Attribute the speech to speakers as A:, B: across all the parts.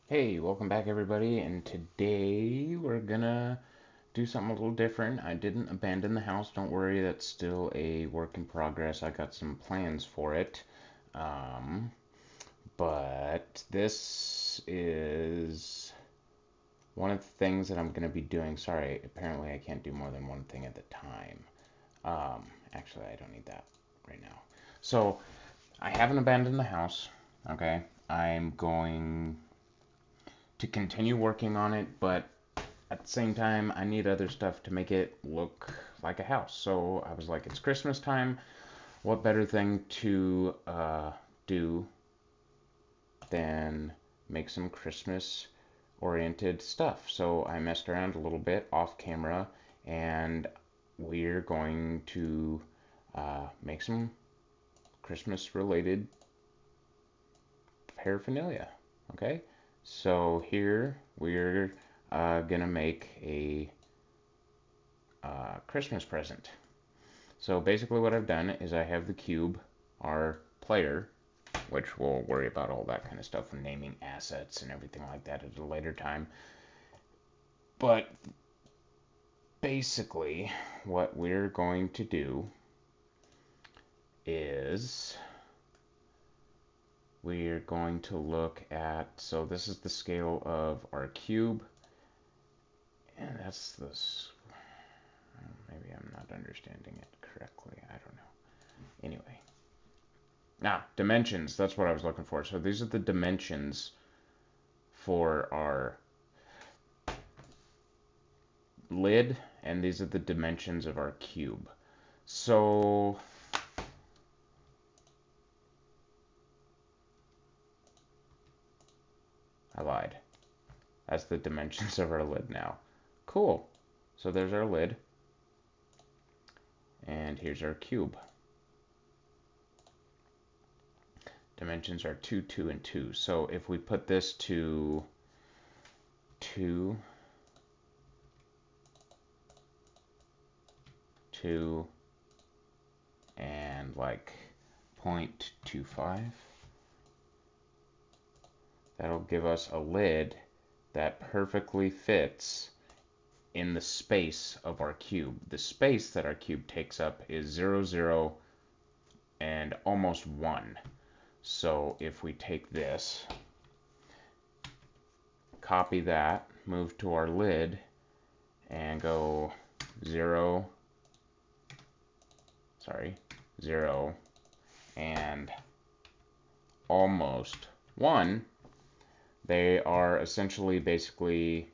A: Hey, welcome back everybody, and today we're gonna do something a little different. I didn't abandon the house, don't worry, that's still a work in progress. I got some plans for it. Um, but this is one of the things that I'm gonna be doing. Sorry, apparently I can't do more than one thing at a time. Actually, I don't need that right now. So, I haven't abandoned the house, okay? I'm going to continue working on it, but at the same time, I need other stuff to make it look like a house. So I was like, it's Christmas time. What better thing to do than make some Christmas oriented stuff? So I messed around a little bit off camera, and we're going to make some Christmas related paraphernalia. Okay? So here we're gonna make a Christmas present. So basically what I've done is I have the cube, our player, which we'll worry about all that kind of stuff and naming assets and everything like that at a later time. But basically what we're going to do is we're going to look at, so this is the scale of our cube, and that's this, maybe I'm not understanding it correctly, I don't know. Anyway, dimensions, that's what I was looking for. So these are the dimensions for our lid, and these are the dimensions of our cube. So I lied. That's the dimensions of our lid now. Cool. So there's our lid, and here's our cube. Dimensions are 2, 2, and 2. So if we put this to 2, 2, and like 0.25, that'll give us a lid that perfectly fits in the space of our cube. The space that our cube takes up is 0, 0, and almost 1. So if we take this, copy that, move to our lid, and go 0, 0, and almost 1, they are essentially basically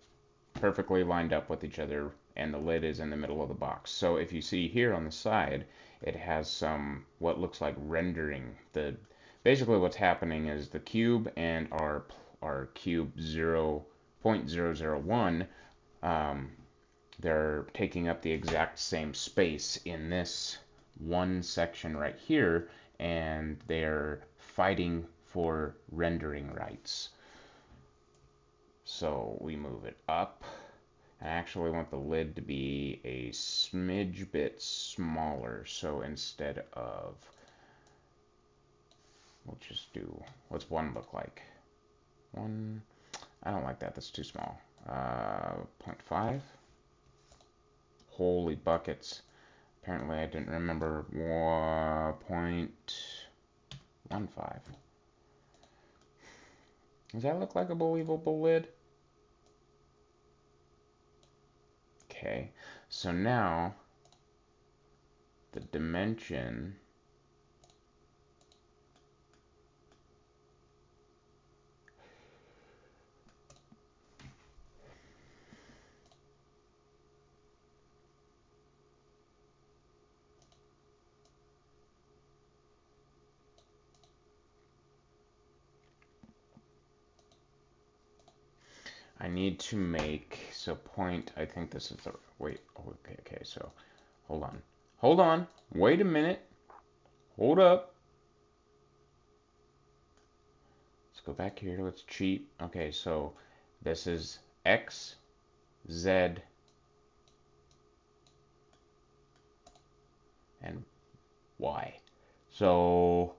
A: perfectly lined up with each other, and the lid is in the middle of the box. So if you see here on the side, it has some what looks like rendering. The basically what's happening is the cube and our cube 0.001, they're taking up the exact same space in this one section right here, and they're fighting for rendering rights. So we move it up. I actually want the lid to be a smidge bit smaller. So instead of, we'll just do, what's 1 look like? 1, I don't like that, that's too small. 0.5. Holy buckets. Apparently I didn't remember 0.15. Does that look like a believable lid? Okay, so now the dimension I need to make, so point, I think this is the, wait, okay, so hold on. Hold on, wait a minute, hold up. Let's go back here, let's cheat. Okay, so this is X, Z, and Y. So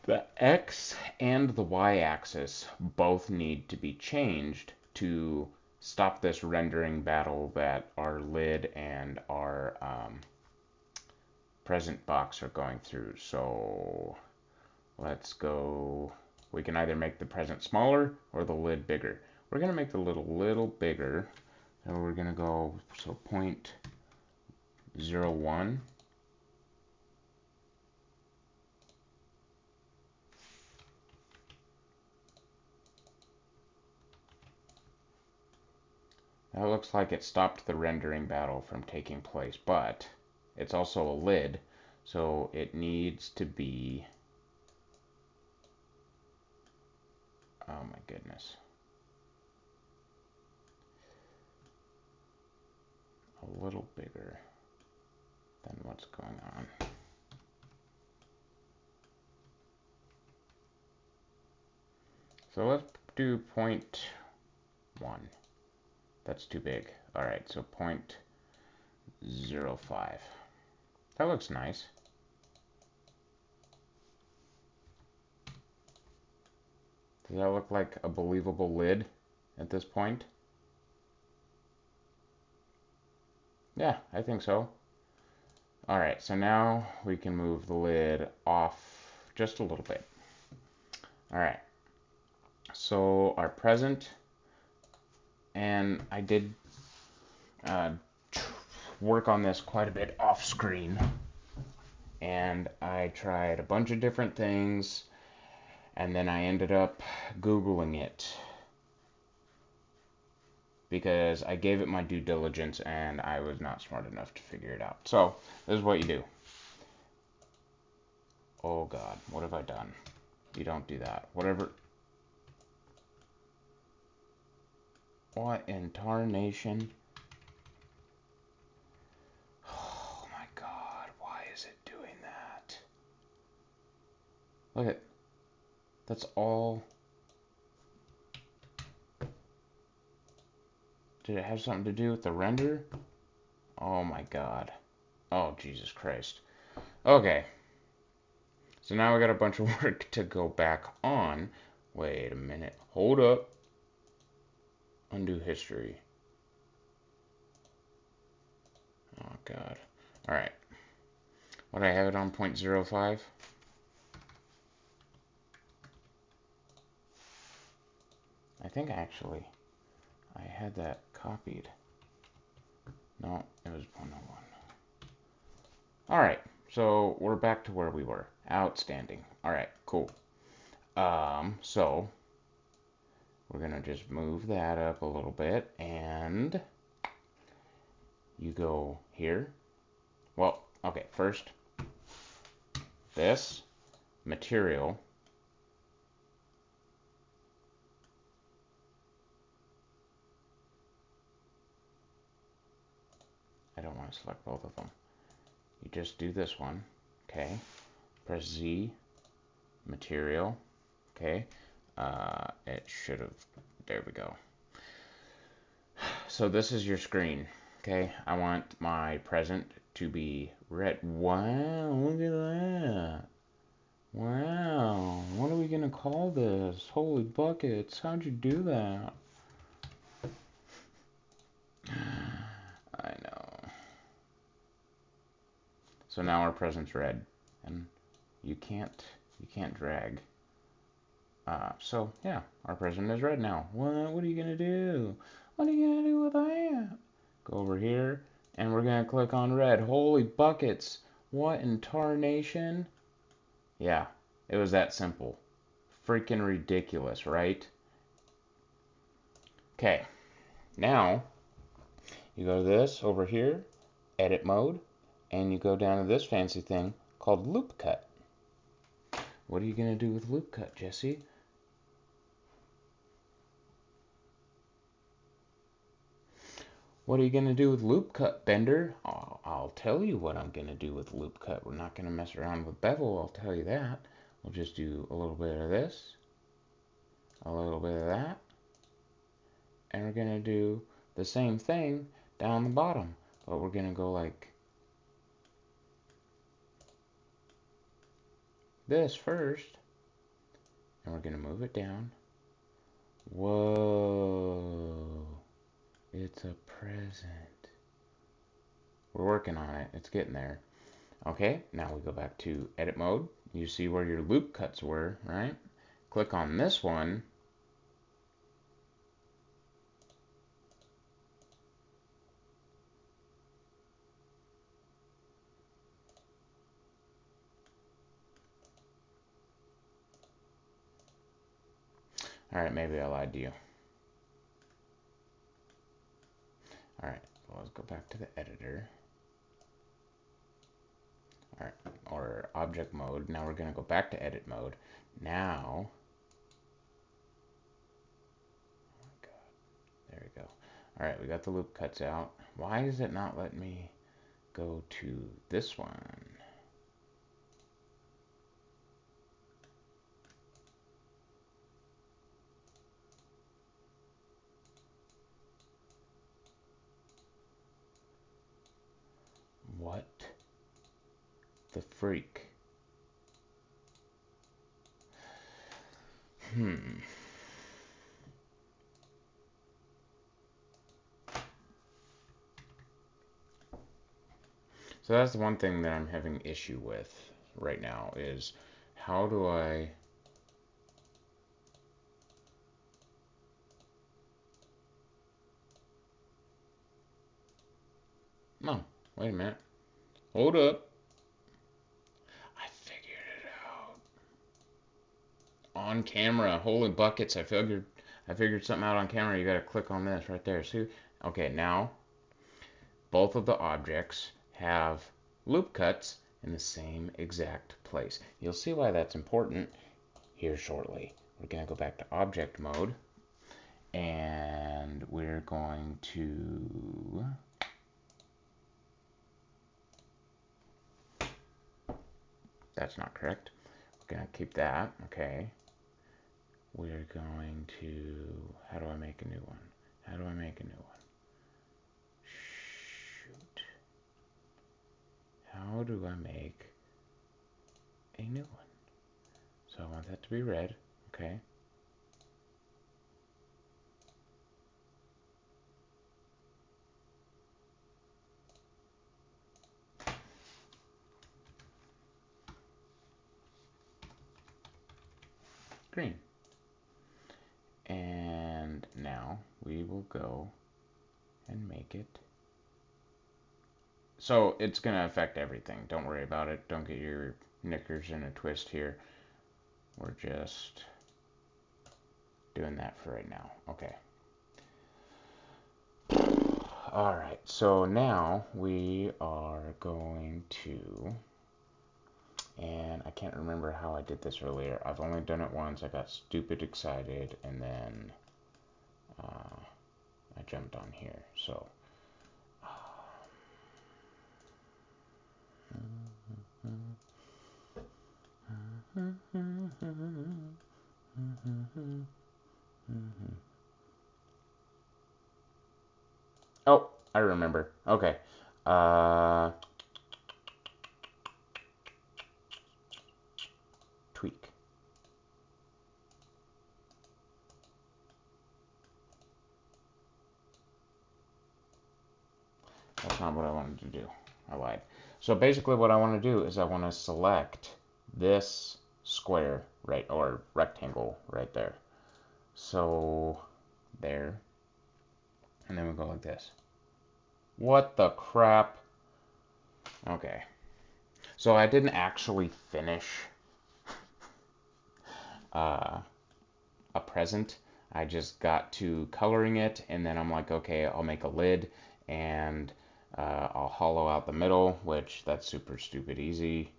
A: The X and the Y axis both need to be changed to stop this rendering battle that our lid and our present box are going through. So let's go. We can either make the present smaller or the lid bigger. We're going to make the lid a little bigger. So we're going to go, so 0.01. That looks like it stopped the rendering battle from taking place, but it's also a lid, so it needs to be, oh my goodness, a little bigger than what's going on. So let's do 0.1. That's too big. All right, so 0.05. That looks nice. Does that look like a believable lid at this point? Yeah, I think so. All right, so now we can move the lid off just a little bit. All right, so our present, and I did work on this quite a bit off screen, and I tried a bunch of different things, and then I ended up Googling it because I gave it my due diligence and I was not smart enough to figure it out. So this is what you do. Oh God, what have I done? You don't do that. Whatever. What in tarnation? Oh my God, why is it doing that? Look at, that's all. Did it have something to do with the render? Oh my God. Oh, Jesus Christ. Okay. So now we got a bunch of work to go back on. Wait a minute. Hold up. Undo history. Oh God. Alright. What, I have it on 0.05? I think actually I had that copied. No, it was 0.01. Alright, so we're back to where we were. Outstanding. Alright, cool. So we're gonna just move that up a little bit, and you go here. Well, okay, first, this material. I don't want to select both of them. You just do this one, okay? Press Z, material, okay? It should have, there we go. So this is your screen, okay? I want my present to be red. Wow, look at that. Wow, what are we gonna call this? Holy buckets, how'd you do that? I know. So now our present's red, and you can't drag. So yeah, our present is red now. What are you gonna do? What are you gonna do with that? Go over here, and we're gonna click on red. Holy buckets! What in tarnation? Yeah, it was that simple. Freaking ridiculous, right? Okay, now you go to this over here, edit mode, and you go down to this fancy thing called loop cut. What are you gonna do with loop cut, Jesse? What are you going to do with loop cut, Bender? I'll tell you what I'm going to do with loop cut. We're not going to mess around with bevel, I'll tell you that. We'll just do a little bit of this, a little bit of that, and we're going to do the same thing down the bottom. But we're going to go like this first, and we're going to move it down. Whoa, it's a present. We're working on it. It's getting there. Okay, now we go back to edit mode. You see where your loop cuts were, right? Click on this one. All right, maybe I lied to you. All right, so let's go back to the editor. All right, or object mode. Now we're going to go back to edit mode. Now, oh my God, there we go. All right, we got the loop cuts out. Why is it not letting me go to this one? What the freak? So that's the one thing that I'm having issue with right now is how do I... No, wait a minute. Hold up. I figured it out. On camera. Holy buckets, I figured something out on camera. You gotta click on this right there. See? Okay, now both of the objects have loop cuts in the same exact place. You'll see why that's important here shortly. We're gonna go back to object mode and we're going to that's not correct. We're gonna keep that, okay. We're going to, how do I make a new one? How do I make a new one? Shoot. How do I make a new one? So I want that to be red, okay. Green. And now we will go and make it. So it's going to affect everything. Don't worry about it. Don't get your knickers in a twist here. We're just doing that for right now. Okay. Alright, so now we are going to, and I can't remember how I did this earlier. I've only done it once. I got stupid excited, and then I jumped on here. So, oh, I remember. Okay. Tweak. That's not what I wanted to do. I lied. So basically what I want to do is I want to select this square, right, or rectangle right there. So there. And then we go like this. What the crap? Okay. So I didn't actually finish a present. I just got to coloring it, and then I'm like, okay, I'll make a lid, and I'll hollow out the middle, which that's super stupid easy.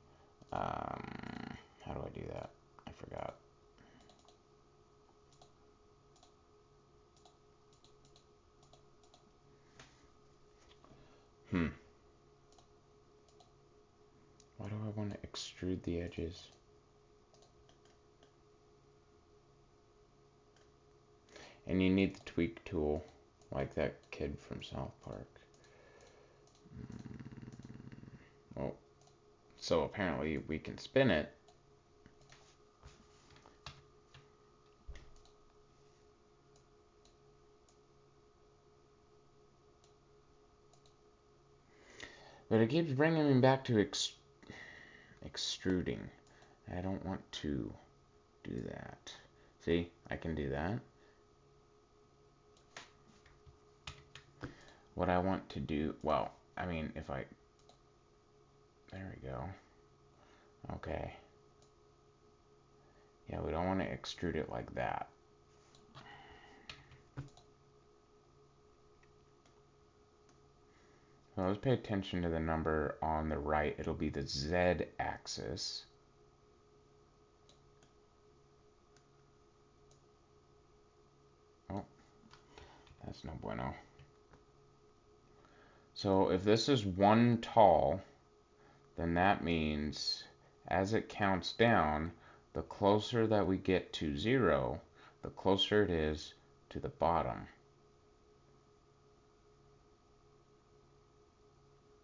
A: How do I do that? I forgot. Why do I want to extrude the edges? And you need the tweak tool, like that kid from South Park. Well, so apparently we can spin it. But it keeps bringing me back to extruding. I don't want to do that. See, I can do that. What I want to do, well, I mean, if I, there we go. Okay. Yeah, we don't want to extrude it like that. So let's pay attention to the number on the right. It'll be the Z axis. Oh, that's no bueno. So if this is 1 tall, then that means as it counts down, the closer that we get to 0, the closer it is to the bottom.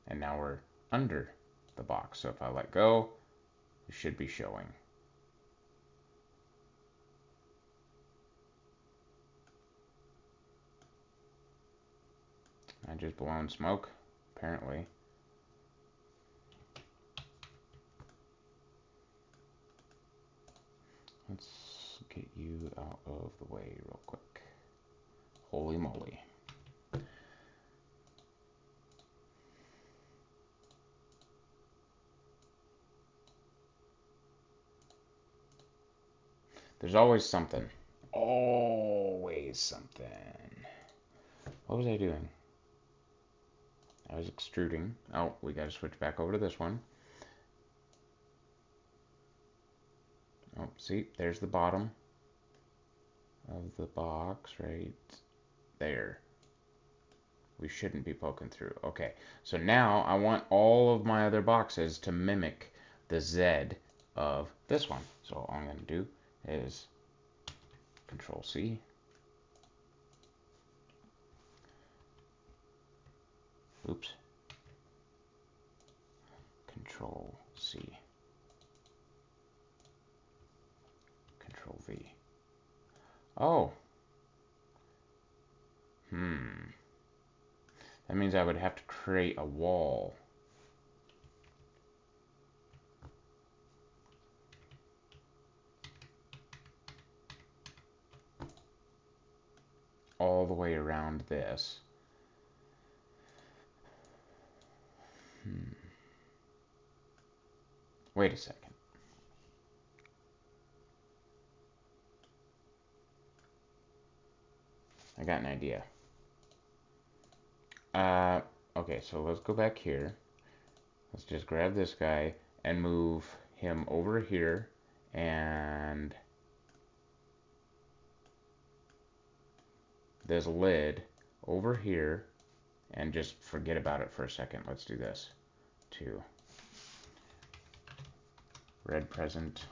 A: And now we're under the box. So if I let go, it should be showing. I just blown smoke, apparently. Let's get you out of the way real quick. Holy moly. There's always something. Always something. What was I doing? I was extruding. Oh, we got to switch back over to this one. Oh, see, there's the bottom of the box right there. We shouldn't be poking through. Okay, so now I want all of my other boxes to mimic the Z of this one. So all I'm going to do is Control C. Oops. Control C. Control V. Oh. That means I would have to create a wall. All the way around this. Wait a second. I got an idea. Okay, so let's go back here. Let's just grab this guy and move him over here and this lid over here and just forget about it for a second. Let's do this. 2. Red present.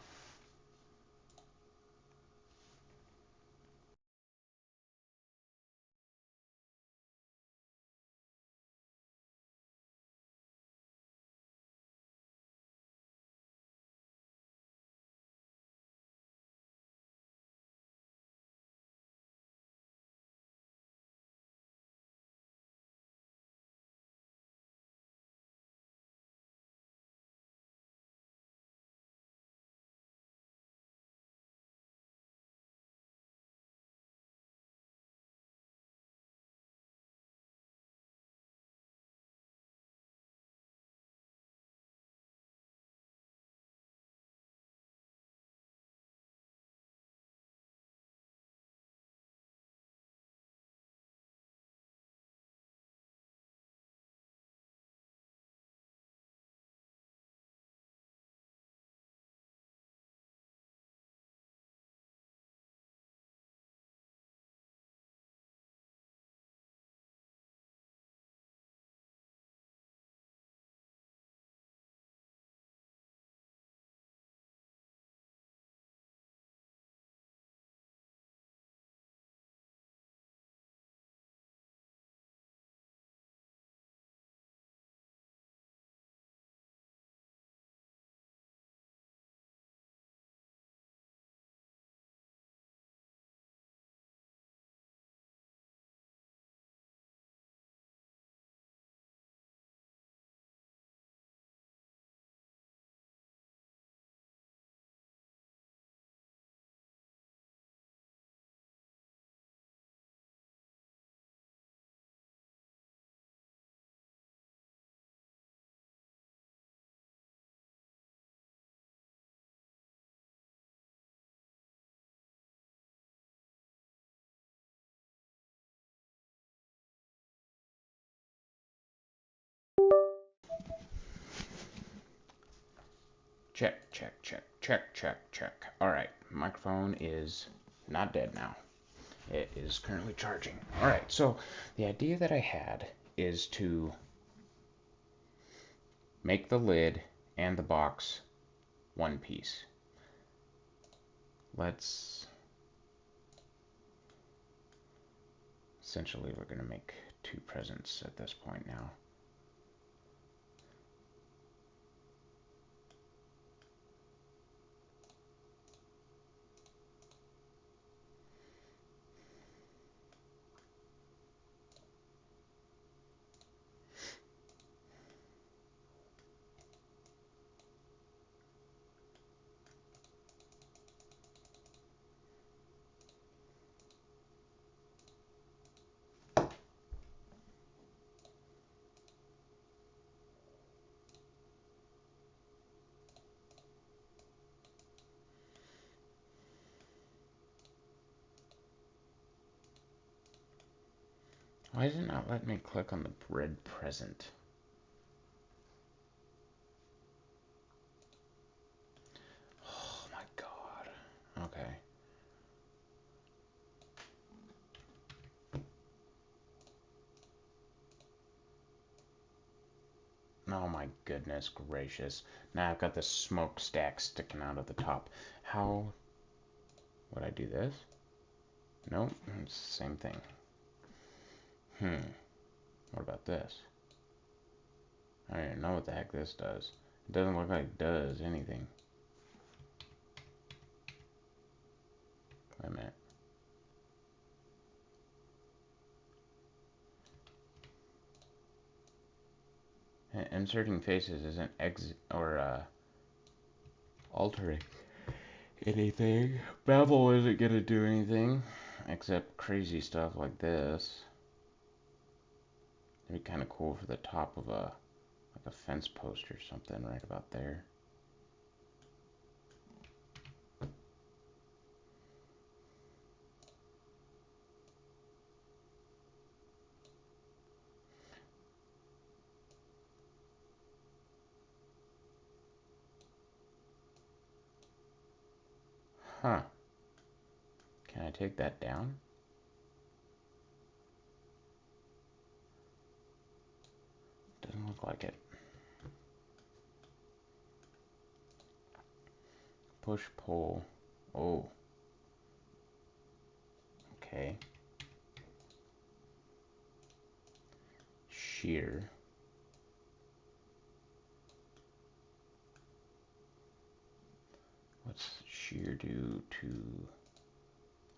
A: Check, check, check, check, check, check. Alright, microphone is not dead now. It is currently charging. Alright, so the idea that I had is to make the lid and the box one piece. Essentially, we're going to make two presents at this point now. Why is it not letting me click on the red present? Oh my god. Okay. Oh my goodness gracious. Now I've got the smokestack sticking out of the top. How would I do this? Nope, it's the same thing. What about this? I don't even know what the heck this does. It doesn't look like it does anything. Wait a minute. Inserting faces isn't altering anything. Bevel isn't gonna do anything except crazy stuff like this. It'd be kind of cool for the top of a fence post or something right about there. Huh. Can I take that down? Doesn't look like it. Push, pull. Oh. Okay. Shear. What's shear do to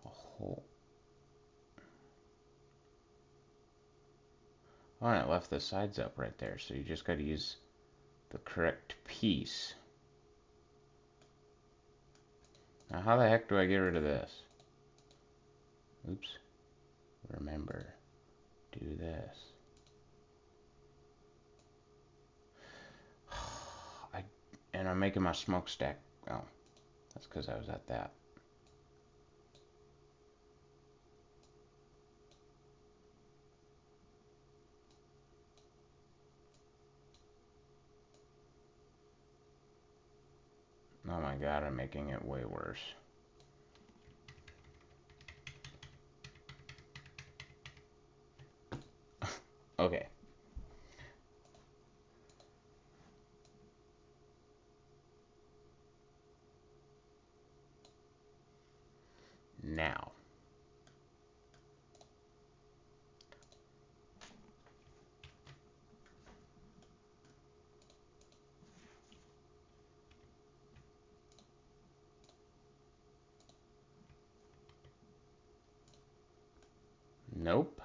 A: a hole? Oh, and it left the sides up right there, so you just got to use the correct piece. Now, how the heck do I get rid of this? Oops. Remember, do this. And I'm making my smokestack. Oh, that's because I was at that. Oh my god, I'm making it way worse. Okay. Now. Nope.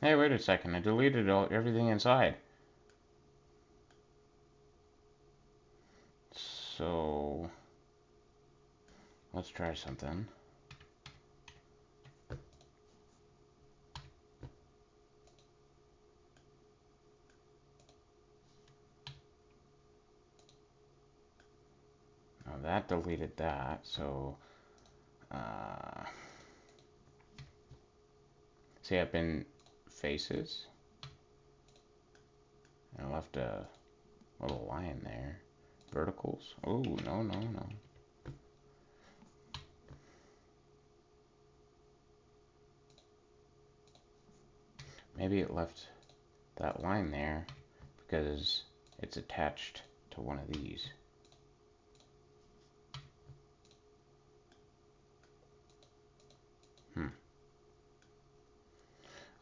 A: Hey, wait a second. I deleted everything inside. So, let's try something. Now that deleted that, so, see up in faces, I left a little line there. Verticals. Oh, no, no, no. Maybe it left that line there because it's attached to one of these.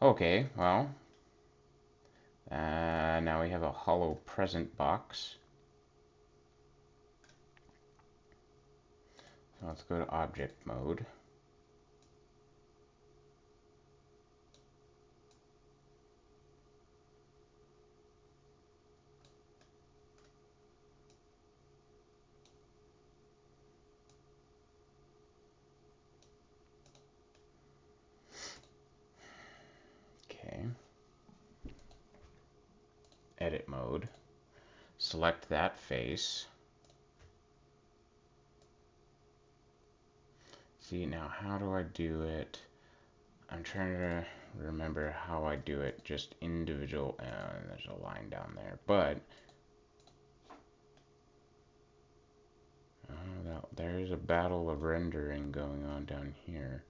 A: Okay, well, now we have a hollow present box. So let's go to object mode. Okay. Edit mode. Select that face. See, now how do I do it? I'm trying to remember how I do it, just individual, and there's a line down there, but there's a battle of rendering going on down here,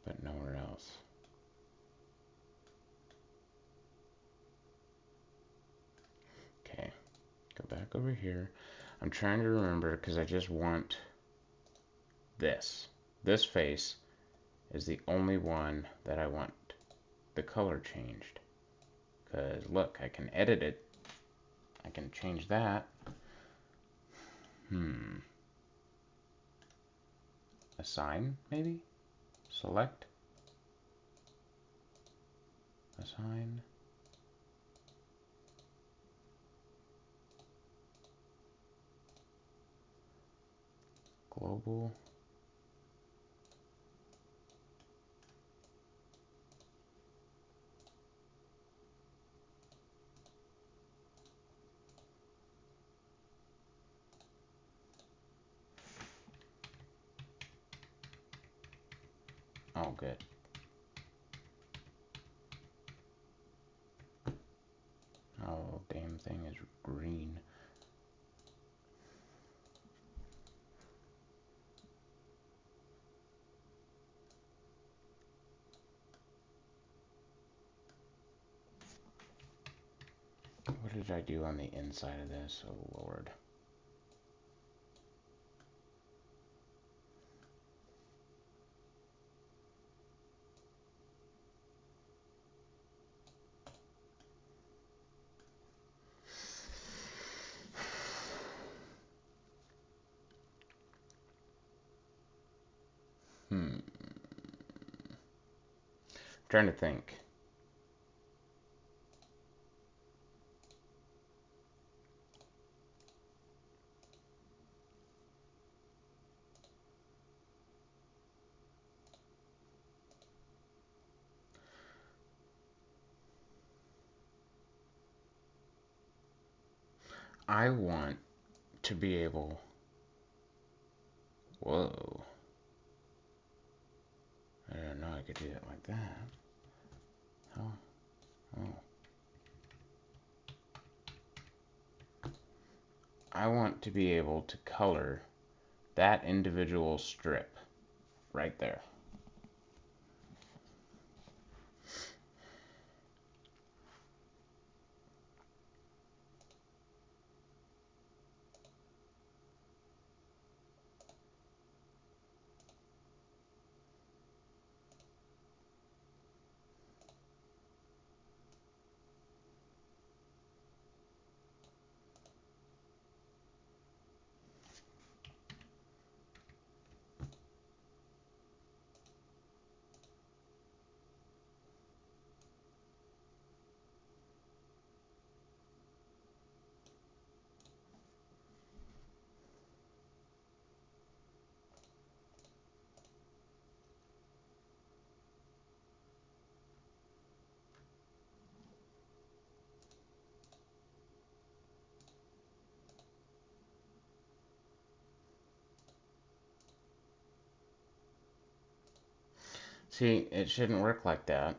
A: but nowhere else. Okay, go back over here. I'm trying to remember because I just want this. This face is the only one that I want the color changed. Because look, I can edit it. I can change that. Assign, maybe? Select. Assign. Global. Oh, good. Oh, damn thing is green. What did I do on the inside of this? Oh, Lord. Trying to think. I want to be able... Whoa. I didn't know I could do it like that. Oh. Oh. I want to be able to color that individual strip right there. See, it shouldn't work like that.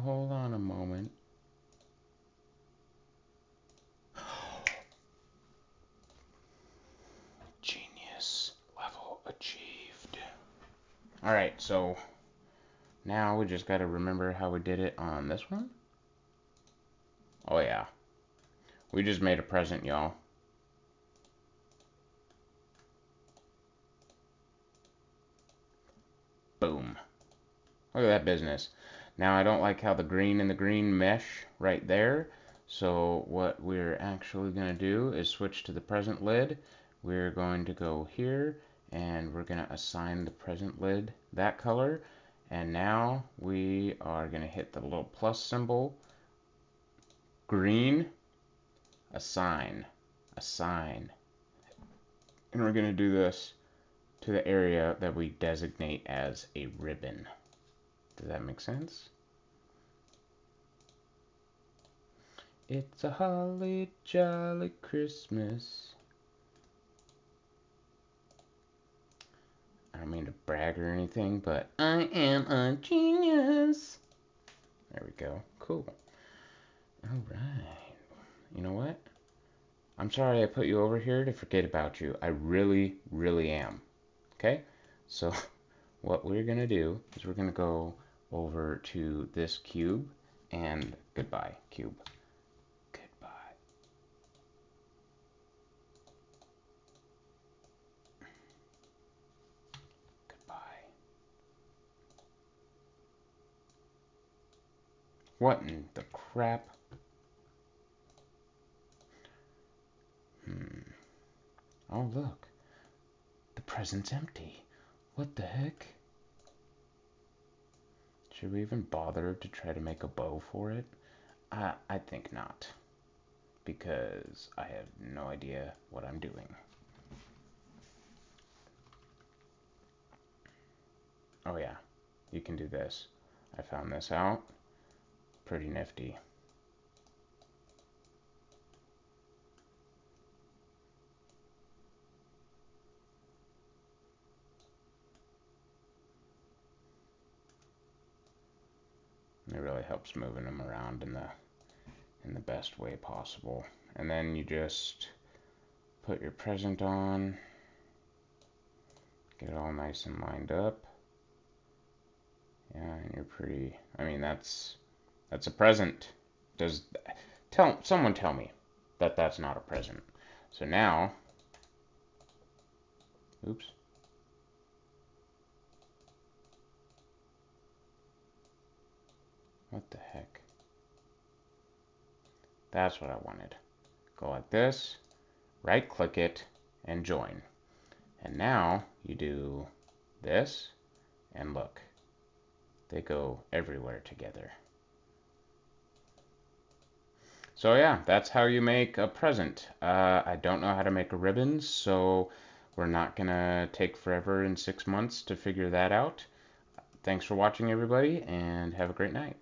A: Hold on a moment. Genius level achieved. Alright, so now we just gotta remember how we did it on this one. Oh yeah. We just made a present, y'all. Boom. Look at that business. Now I don't like how the green and the green mesh right there. So what we're actually going to do is switch to the present lid. We're going to go here and we're going to assign the present lid that color. And now we are going to hit the little plus symbol. Green, assign, assign. And we're going to do this to the area that we designate as a ribbon. Does that make sense? It's a holly jolly Christmas. I don't mean to brag or anything, but I am a genius. There we go. Cool. Alright. You know what? I'm sorry I put you over here to forget about you. I really, really am. Okay? So what we're going to do is we're going to go over to this cube and goodbye, cube. Goodbye. Goodbye. What in the crap? Oh, look. The present's empty. What the heck? Should we even bother to try to make a bow for it? I think not. Because I have no idea what I'm doing. Oh yeah, you can do this. I found this out. Pretty nifty. It really helps moving them around in the best way possible. And then you just put your present on, get it all nice and lined up. Yeah, and you're pretty. I mean, that's a present. Someone tell me that that's not a present. So now, oops. What the heck? That's what I wanted. Go like this, right click it, and join. And now you do this, and look, they go everywhere together. So yeah, that's how you make a present. I don't know how to make a ribbon, so we're not gonna take forever in 6 months to figure that out. Thanks for watching, everybody, and have a great night.